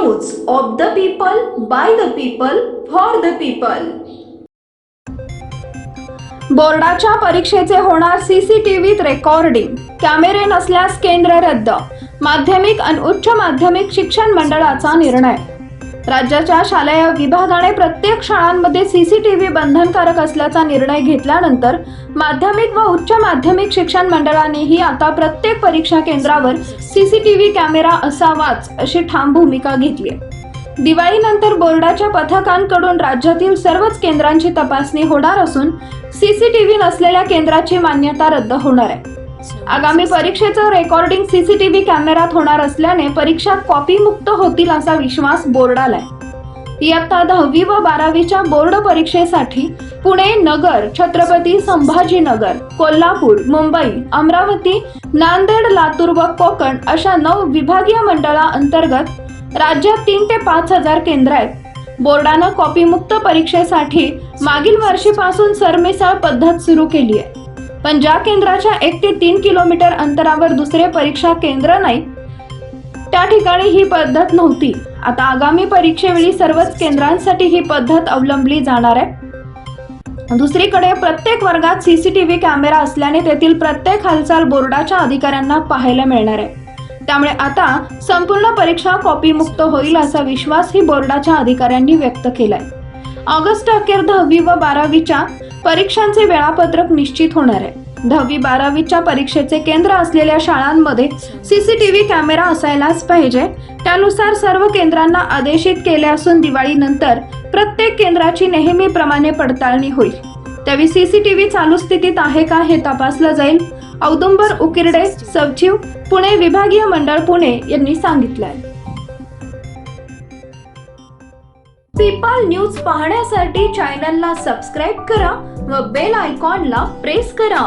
News of the people, by the people, for the people. बोर्डाच्या परीक्षेचे होणार सीसीटीव्हीत recording, कॅमेरे नसल्यास केंद्र रद्द। माध्यमिक आणि उच्च माध्यमिक शिक्षण मंडळाचा निर्णय। राज्याच्या शालेय विभागाने प्रत्येक शाळांमध्ये सीसीटीव्ही बंधनकारक असल्याचा निर्णय घेतल्यानंतर माध्यमिक व उच्च माध्यमिक शिक्षण मंडळानेही आता प्रत्येक परीक्षा केंद्रावर सीसीटीव्ही कॅमेरा असावाच अशी ठाम भूमिका घेतली आहे। दिवाळीनंतर बोर्डाच्या पथकांकडून राज्यातील सर्वच केंद्रांची तपासणी होणार असून सीसीटीव्ही नसलेल्या केंद्राची मान्यता रद्द होणार आहे। आगामी परीक्षेचं रेकॉर्डिंग सीसीटीव्ही कॅमेऱ्यात होणार असल्याने परीक्षा कॉपी मुक्त होतील असा विश्वास बोर्डाला आहे। इयत्ता 10वी व 12वीच्या बोर्ड परीक्षेसाठी पुणे, नगर, छत्रपती संभाजीनगर, कोल्हापूर, मुंबई, अमरावती, नांदेड, लातूर व कोकण अशा 9 विभागीय मंडळांतर्गत राज्यात 3 ते 5 हजार केंद्र आहेत। बोर्डानं कॉपी मुक्त परीक्षेसाठी मागील वर्षीपासून सरमिसळ पद्धत सुरू केली आहे। पण ज्या केंद्राच्या 1 ते 3 किलोमीटर अंतरावर दुसरे परीक्षा केंद्र नाही त्या ठिकाणी ही पद्धत नव्हती। आता आगामी परीक्षेवेळी सर्वच केंद्रांसाठी ही पद्धत अवलंबली जाणार आहे। दुसरीकडे प्रत्येक वर्गात सीसीटीव्ही कॅमेरा असल्याने तेथील प्रत्येक हालचाल बोर्डाच्या अधिकाऱ्यांना पाहायला मिळणार आहे। त्यामुळे आता संपूर्ण परीक्षा कॉपी मुक्त होईल असा विश्वासही बोर्डाच्या अधिकाऱ्यांनी व्यक्त केलाय। ऑगस्ट अखेर 10वी व 12वीच्या परीक्षांचे वेळापत्रक निश्चित होणार आहे। 10वी 12वीच्या परीक्षेचे केंद्र असलेल्या शाळांमध्ये सीसीटीव्ही कॅमेरा असायलाच पाहिजे। त्यानुसार सर्व केंद्रांना आदेशित केले असून दिवाळीनंतर प्रत्येक केंद्राची नेहमीप्रमाणे पडताळणी होईल। त्यावेळी सीसीटीव्ही चालू स्थितीत आहे का हे तपासलं जाईल। औदुंबर उकिरडे, सचिव, पुणे विभागीय मंडळ पुणे यांनी सांगितलंय। पीपल न्यूज पाहण्यासाठी चॅनलला सबस्क्राईब करा व बेल आयकॉनला प्रेस करा।